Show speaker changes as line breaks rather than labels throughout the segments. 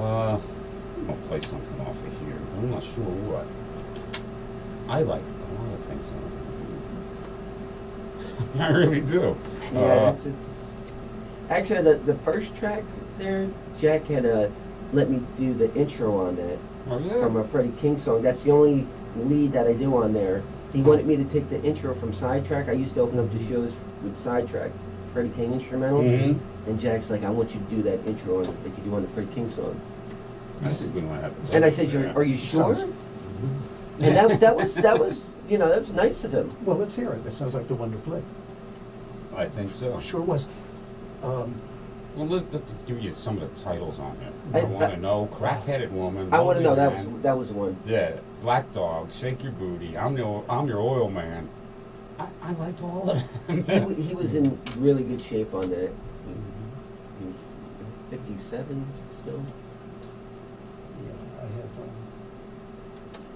I'm gonna play something off of here. I'm not sure what. I like a lot of things on it. I really do.
Yeah, it's actually the first track there. Jack had let me do the intro on that
Oh yeah.
from a Freddie King song. That's the only lead that I do on there. He wanted me to take the intro from Sidetrack. I used to open up the shows with Sidetrack, Freddie King instrumental, and Jack's like, I want you to do that intro on like you do on the Freddie King song.
That's a good one.
And I said, "Are you sure?" And that was that was nice of him.
Well, let's hear it. That sounds like the one to play.
I think so.
Sure was.
Well, let's give you some of the titles on there. I want to know, Crack-Headed Woman.
I want to know,
Man.
that was the one.
Yeah, Black Dog, Shake Your Booty, I'm your oil man. I liked all of them.
He was in really good shape on that. He was 57 still.
Yeah, I have.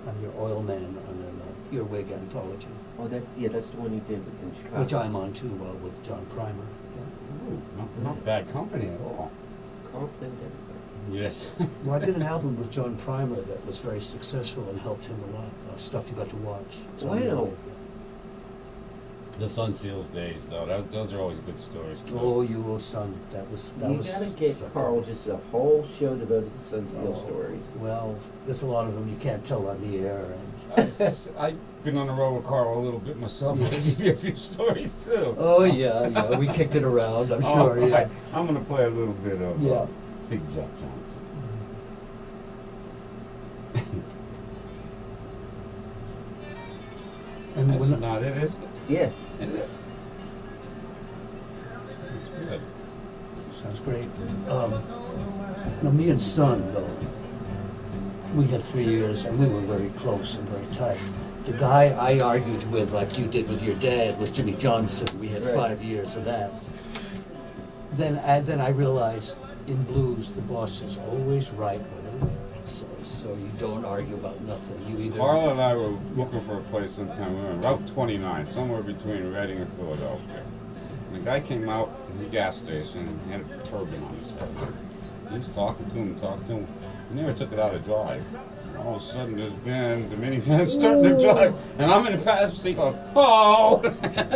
I'm Your Oil Man on an Earwig anthology.
Oh, that's the one he did with in Chicago.
Which I'm on too, with John Primer.
Ooh, not bad company at all.
Compton, everybody.
Yes.
Well, I did an album with John Primer that was very successful and helped him a lot. Stuff you got to watch.
Wow.
The Sun Seals days, though, those are always good stories. Too.
Oh, you old son. That was.
You gotta get Carl just a whole show devoted to Sun Seal stories.
Well, there's a lot of them you can't tell on the air.
I've been on the road with Carl a little bit myself. I'll give you a few stories too.
Oh yeah, we kicked it around. I'm sure. Yeah.
Right. I'm gonna play a little bit of Big Jack Johnson.
And
That's
when
not it, is it?
Yeah.
It is. It's good.
Sounds great. Now, me and Son, though, we had 3 years, and we were very close and very tight. The guy I argued with, like you did with your dad, was Jimmy Johnson. We had 5 years of that. Then I realized in blues, the boss is always right, whatever so you don't argue about nothing. You either.
Carl and I were looking for a place one time. We were on Route 29, somewhere between Reading and Philadelphia. And the guy came out in the gas station and had a turban on his head. He's talking to him. He never took it out of drive. And all of a sudden, the minivan's starting to drive, and I'm in the passenger seat going, oh!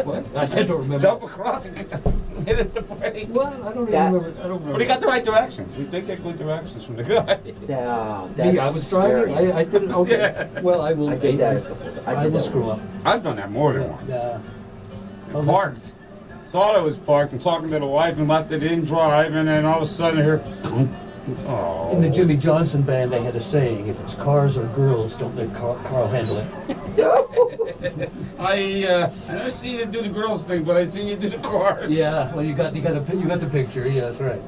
What? I don't remember.
Jump across and hit at the brake.
Well, I don't remember.
But he got the right directions. He did get good directions from the guy.
Yeah,
Me, I was driving. I did it. Okay.
Yeah.
Well, I will.
I did that a couple.
I will screw up.
I've done that more than once.
Oh,
Parked. Thought I was parked and talking to the wife and left it in drive, and then all of a sudden here. Oh.
In the Jimmy Johnson band, they had a saying: if it's cars or girls, don't let Carl handle it.
I never seen you do the girls thing, but I seen you do the cars.
Yeah, well, you got the picture. Yeah, that's right.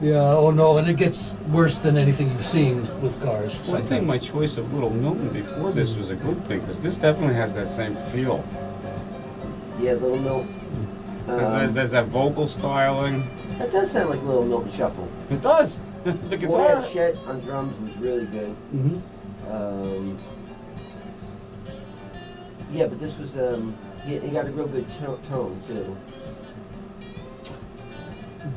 Yeah. Oh no, and it gets worse than anything you've seen with cars.
Well, I think my choice of Little Milton before this was a good thing, because this definitely has that same feel.
Yeah, Little Milton.
There's that vocal styling.
That does sound like Little Milton Shuffle.
It does. The guitar.
Boy, Chet on drums was really good.
Mm-hmm.
Yeah, but this was he got a real good tone too.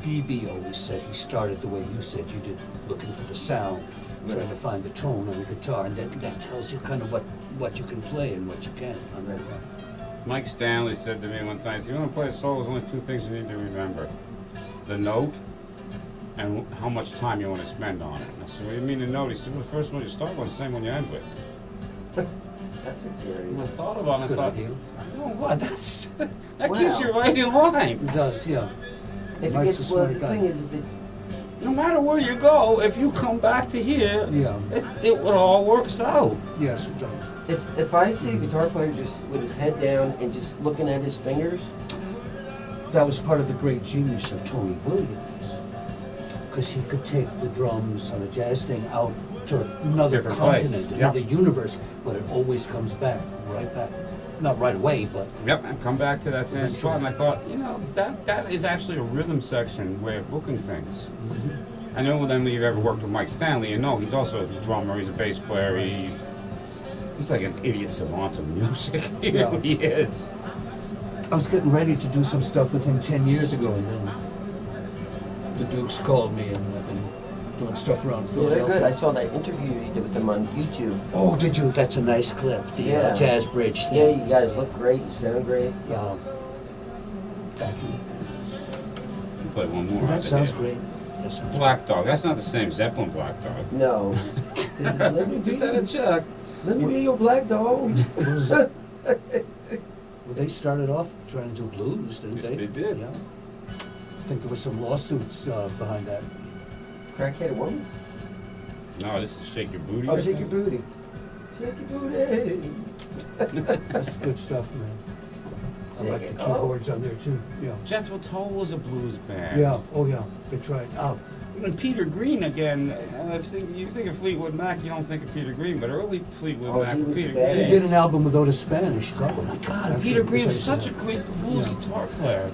BB always said he started the way you said you did, looking for the sound, trying to find the tone on the guitar, and that tells you kind of what you can play and what you can't.
Mike Stanley said to me one time, if you want to play a solo, there's only two things you need to remember. The note and how much time you want to spend on it. I said, what do you mean the note? He said, well, the first one you start with is the same one you end with.
That's a theory.
And I thought about it, I thought,
idea.
oh, what? That
Wow.
keeps you right in line.
It does, yeah.
If it
Mike's
gets
a
well,
smart
the
guy.
thing is, if it
No matter where you go, if you come back to here,
Yeah.
it all works out.
Yes, it does.
if I see a guitar player just with his head down and just looking at his fingers,
That was part of the great genius of Tony Williams, because he could take the drums on a jazz thing out to another
Different place,
continent,
yeah.
another universe, but it always comes back, right back. Not right away, but
Yep, and come back to that same spot, and I thought, that is actually a rhythm section way of booking things. I know then when you've ever worked with Mike Stanley, he's also a drummer, he's a bass player, he's like an idiot savant of music. He
Yeah.
really is.
I was getting ready to do some stuff with him 10 years ago, and then the Dukes called me, and doing stuff around
Yeah, they're
Philadelphia.
good. I saw that interview you did with them on YouTube.
Oh, did you? That's a nice clip. The
Yeah.
Jazz Bridge thing.
Yeah, you guys look great. You sound great.
Thank you.
You play one more.
That
right
sounds
there.
great. That sounds
Black Dog. That's not the same Zeppelin Black Dog.
No. This is let me be.
Just had a check.
Let me be your black dog.
great. Well, they started off trying to do blues, didn't
Yes,
they?
they did.
Yeah. I think there were some lawsuits behind that.
Crackhead woman.
No, this is Shake Your Booty.
Oh,
or
shake your
something?
booty. Shake your booty.
That's good stuff, man. I like the
Shake it.
keyboards on there too. Yeah.
Jethro Tull was a blues band.
Yeah. Oh yeah. They tried. Oh,
And Peter Green again. You think of Fleetwood Mac, you don't think of Peter Green, but early Fleetwood
Oh,
Mac.
he was
Peter
bad.
they
Green.
did an album with Otis Spanish. Oh my God.
Peter Green
was
was such a great blues
Yeah.
guitar player.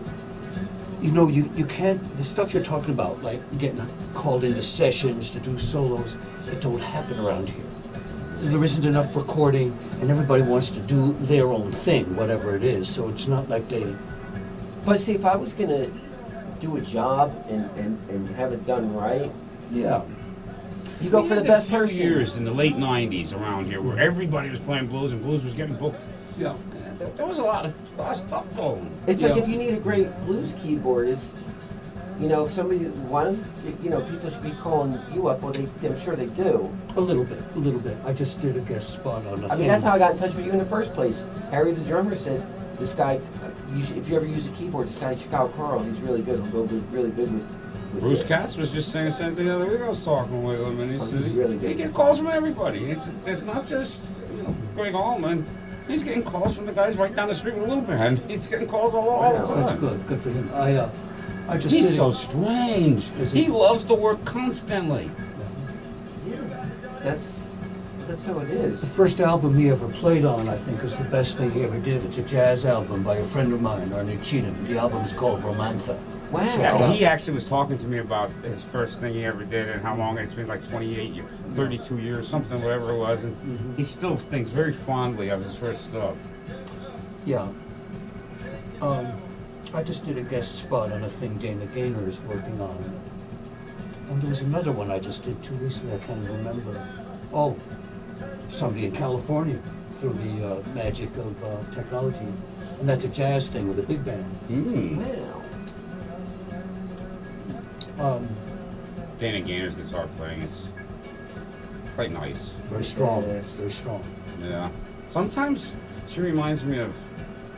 You know, you can't, the stuff you're talking about, like getting called into sessions to do solos, it don't happen around here. There isn't enough recording, and everybody wants to do their own thing, whatever it is, so it's not like they,
But see, if I was gonna do a job and have it done right,
yeah.
you go
We
for the
had
best
a few
person.
years in the late '90s around here where everybody was playing blues and blues was getting booked.
Yeah.
There was a lot of stuff going.
It's like
Yeah.
if you need a great blues keyboardist, you know, if somebody wanted, you know, people should be calling you up. Well, I'm sure they do.
A little bit, a little bit. I just did a guest spot on the
I mean, that's how I got in touch with you in the first place. Harry, the drummer, said this guy. If you ever use a keyboard, this guy Chicago Carl, he's really good. He'll go really good with
Bruce
it.
Katz was just saying the same thing the other week. I was talking with him, and he
Oh,
said
he's really good.
he gets calls from everybody. It's not just Greg Allman. He's getting calls from the guys right down the street with a little band. He's getting calls all the time.
That's good for him. I just
He's
did
so
it.
strange.
Is he?
He loves to work constantly.
That's how it
The
is.
first album he ever played on, I think, is the best thing he ever did. It's a jazz album by a friend of mine, Arnie Cheatham. The album is called Romantha.
Wow.
Yeah, he actually was talking to me about his first thing he ever did and how long it's been, like 28 years, 32 years, something, whatever it was. And he still thinks very fondly of his first stuff.
Yeah. I just did a guest spot on a thing Dana Gaynor is working on. And there was another one I just did too recently, I can't even remember. Oh, somebody in California through the magic of technology. And that's a jazz thing with a big band.
Wow.
Dana Gaynor's guitar playing is quite nice.
Very strong.
Yeah.
It's very strong.
Yeah. Sometimes she reminds me of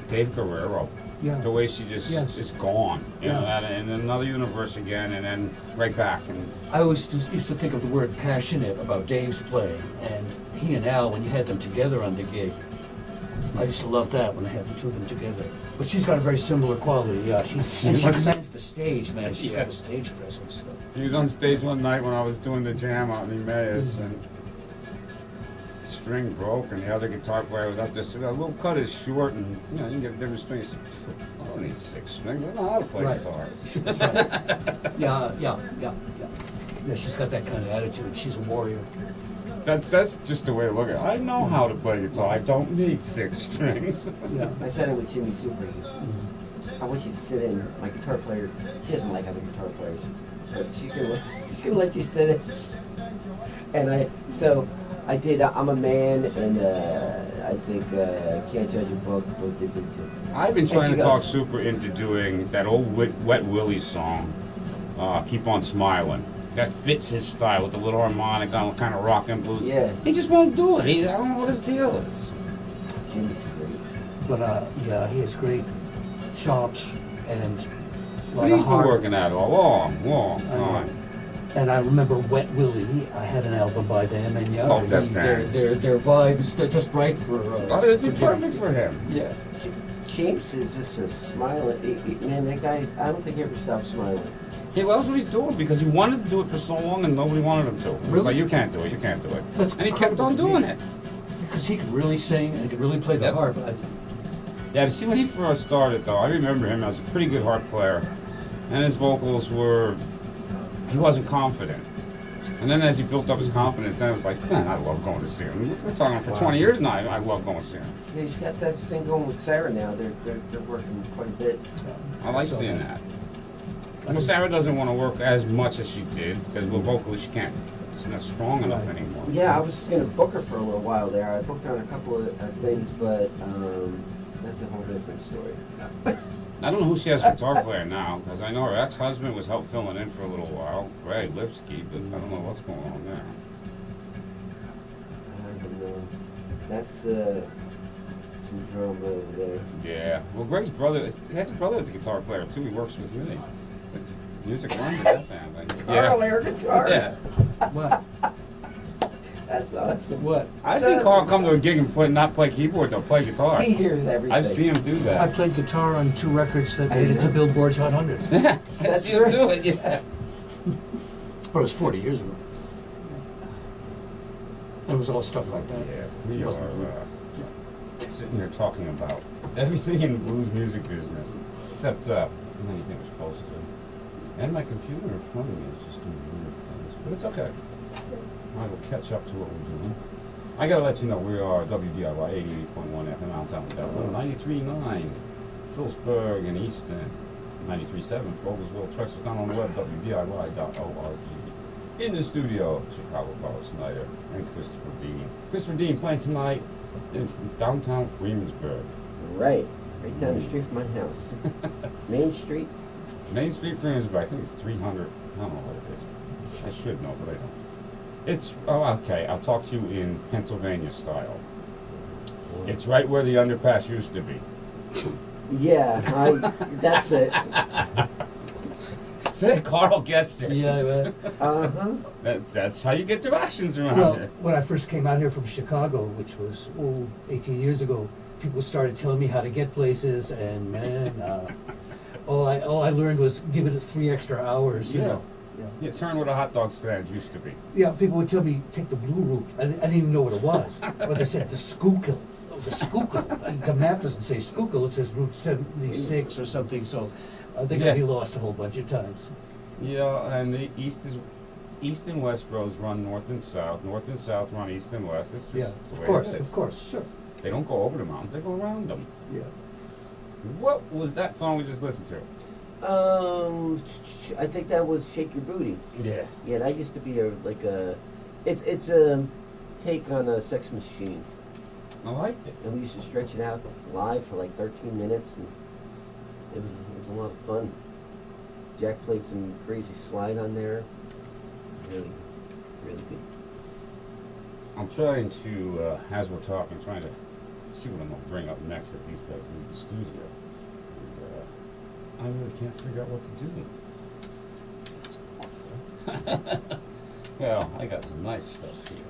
Dave Guerrero.
Yeah.
The way she just
Yes.
is gone. You know,
Yeah.
that in another universe again, and then right back. And
I always just used to think of the word passionate about Dave's playing, and he and Al, when you had them together on the gig, I used to love that when I had the two of them together. But she's got a very similar quality, yeah. And she commands the stage, man. She's got a stage presence. So.
he was on stage one night when I was doing the jam out in Emmaus, and string broke, and the other guitar player was up there saying, "A little cut is short, and you know you can get different strings." I don't need 6 strings. I know how to play
Right.
guitar.
That's right. Yeah. Yeah, she's got that kind of attitude. She's a warrior.
That's just the way to look at it. I know how to play guitar. I don't need 6 strings.
Yeah.
I said it with Jimmy Super. I want you to sit in. My guitar player, she doesn't like other guitar players, but she can let you sit in. And I did. I'm a man, and I think Can't Judge a Book did good too.
I've been trying
she
to talk
goes-
Super into doing that old Wet Willie song, "Keep on Smiling." That fits his style with the little harmonica, kind of rock and blues.
Yeah.
He just won't do it. I don't know what his deal is.
Jimmy's great.
But yeah, he has great chops and a
But
lot
he's
of
been
heart.
working at it a long time.
And I remember Wet Willie. I had an album by them, and yeah,
Oh, that band.
their vibes, they're just right for.
Oh, it'd be
for Jimmy.
perfect for him.
Yeah.
James is just a smiling. Man, that guy. I don't think he ever stops smiling.
He loves what he's doing because he wanted to do it for so long and nobody wanted him to. It was
Really?
like, you can't do it, you can't do it.
That's
And he kept on doing it.
Because he could really sing and he could really play the
Yep.
harp.
Yeah, but see, when he first started, though, I remember him as a pretty good harp player. And his vocals were, he wasn't confident. And then as he built up his confidence, then it was like, man, I love going to see him. We're talking for 20 years now, I love going to see him.
Yeah, he's got that thing going with Sarah now. They're working quite a bit.
I like
So-
seeing that. Well, Sarah doesn't want to work as much as she did because vocally she can't. She's not strong enough
Right.
anymore.
Yeah, I was gonna book her for a little while there. I booked her on a couple of things, but that's a whole different story.
I don't know who she has guitar player now because I know her ex-husband was help filling in for a little while, Greg Lipsky, but I don't know what's going on there.
I don't know. That's some drama over there.
Yeah. Well, Greg's brother, he has a brother that's a guitar player too. He works with me. Music runs in that family.
Carl air guitar.
Yeah.
What?
That's awesome.
What?
I've seen Carl come to a gig and not play keyboard, they'll play guitar.
He hears everything.
I've seen him do
I
that.
played guitar on 2 records that made it to Billboard's Hot 100.
I've seen him do it, yeah.
But it was 40 years ago. It was all stuff like that.
Yeah, we
Wasn't
are sitting here talking about everything in the blues music business, except anything we're supposed to. And my computer in front of me is just doing weird things, but it's okay. I will catch up to what we're doing. I gotta let you know, we are WDIY 88.1 FM Allentown, 93.9 Phillipsburg and Easton, 93.7 Fogelsville, Trexlertown on the web, WDIY.org. In the studio, Chicago, Carl Snyder, and Christopher Dean. Christopher Dean playing tonight in downtown Freemansburg.
Right down the street from my house. Main Street.
Main Street, Freemansburg, I think it's 300, I don't know what it is. I should know, but I don't. It's, oh, okay, I'll talk to you in Pennsylvania style. It's right where the underpass used to be.
Yeah, that's it.
Say, Carl gets it.
Yeah, right.
Uh-huh.
That's how you get directions around
Well,
here.
when I first came out here from Chicago, which was 18 years ago, people started telling me how to get places, and man, all I learned was give it 3 extra hours, you
Yeah.
know.
You turn where the hot dog stand used to be.
Yeah, people would tell me take the blue route. I didn't even know what it was. But they said the Schuylkill. Oh, the Schuylkill. And the map doesn't say Schuylkill; it says Route 76 or something. So they got me lost a whole bunch of times.
Yeah, and the east and west roads run north and south run east and west. It's just
Yeah,
the
of
way
course,
it is.
of course, sure.
They don't go over the mountains; they go around them.
Yeah.
What was that song we just listened to?
I think that was Shake Your Booty.
Yeah.
Yeah, that used to be it's a take on a Sex Machine.
I liked it.
And we used to stretch it out live for like 13 minutes, and it was a lot of fun. Jack played some crazy slide on there. Really, really good.
I'm trying to, as we're talking, trying to see what I'm going to bring up next as these guys leave the studio. And I really can't figure out what to do. Well, I got some nice stuff here.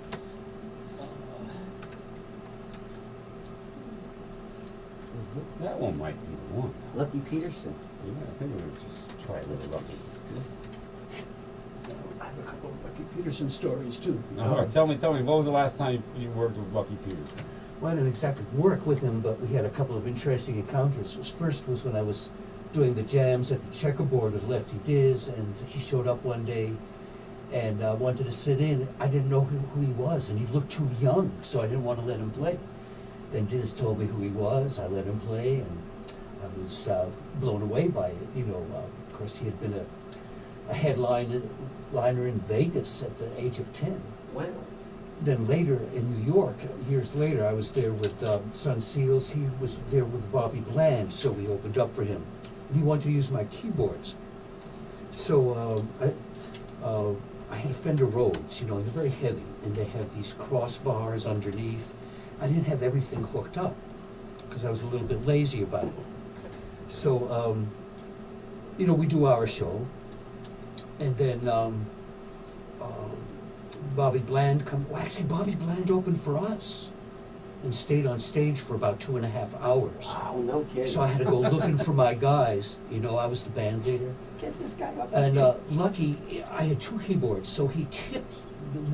That one might be the one.
Lucky Peterson.
Yeah, I think we're going to just try a little lucky.
I have a couple of Lucky Peterson stories too.
All right, tell me, what was the last time you worked with Lucky Peterson?
Well, I didn't exactly work with him, but we had a couple of interesting encounters. First was when I was doing the jams at the checkerboard with Lefty Diz, and he showed up one day and wanted to sit in. I didn't know who he was, and he looked too young, so I didn't want to let him play. Then Diz told me who he was. I let him play, and I was blown away by it. You know, of course, he had been a headliner in Vegas at the age of 10.
Wow.
Then later in New York, years later, I was there with Sun Seals. He was there with Bobby Bland, so we opened up for him. And he wanted to use my keyboards. So I had a Fender Rhodes, you know, and they're very heavy, and they have these crossbars underneath. I didn't have everything hooked up because I was a little bit lazy about it. So, you know, we do our show, and then Bobby Bland actually Bobby Bland opened for us and stayed on stage for about 2.5 hours.
Wow, no kidding.
So I had to go looking for my guys. You know, I was the band leader.
Get this guy up.
And lucky, I had 2 keyboards, so he tipped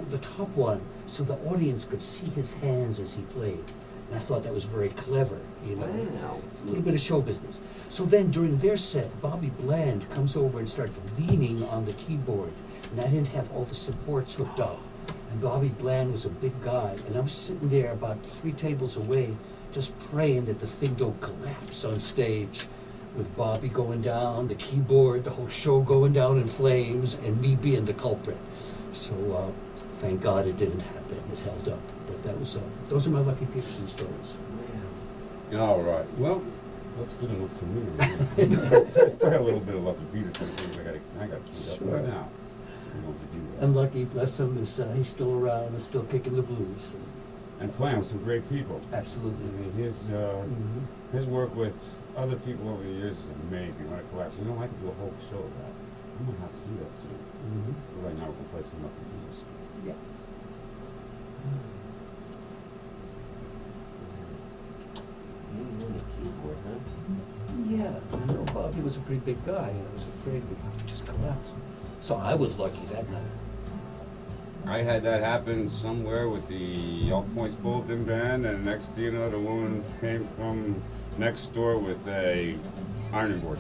the top one so the audience could see his hands as he played. And I thought that was very clever, you know.
Wow.
A little bit of show business. So then during their set, Bobby Bland comes over and starts leaning on the keyboard. And I didn't have all the supports hooked up. And Bobby Bland was a big guy. And I'm sitting there about 3 tables away just praying that the thing don't collapse on stage. with Bobby going down, the keyboard, the whole show going down in flames, and me being the culprit. So thank God it didn't happen. It held up. But that was those are my Lucky Peterson stories.
All right. Well, that's good enough for me. Probably a little bit of Lucky Peterson things I got to keep up right now. So we don't have to do that.
And Lucky, bless him, is he's still around and still kicking the blues.
And playing with some great people.
Absolutely.
I mean, his work with other people over the years is amazing. When I collapse, you know, I could do a whole show of that. I'm gonna have to do that soon. But right now, we're gonna play some Lucky Peterson.
Yeah.
You on the keyboard, huh?
Yeah, I know Bobby was a pretty big guy, and I was afraid we'd just collapse. So I was lucky that night.
I had that happen somewhere with the All Points Bulletin Band, and next thing you know, the woman came from next door with a ironing board.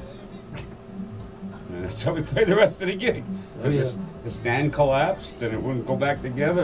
And that's how we played the rest of the gig.
Oh, yeah.
The stand collapsed, and it wouldn't go back together.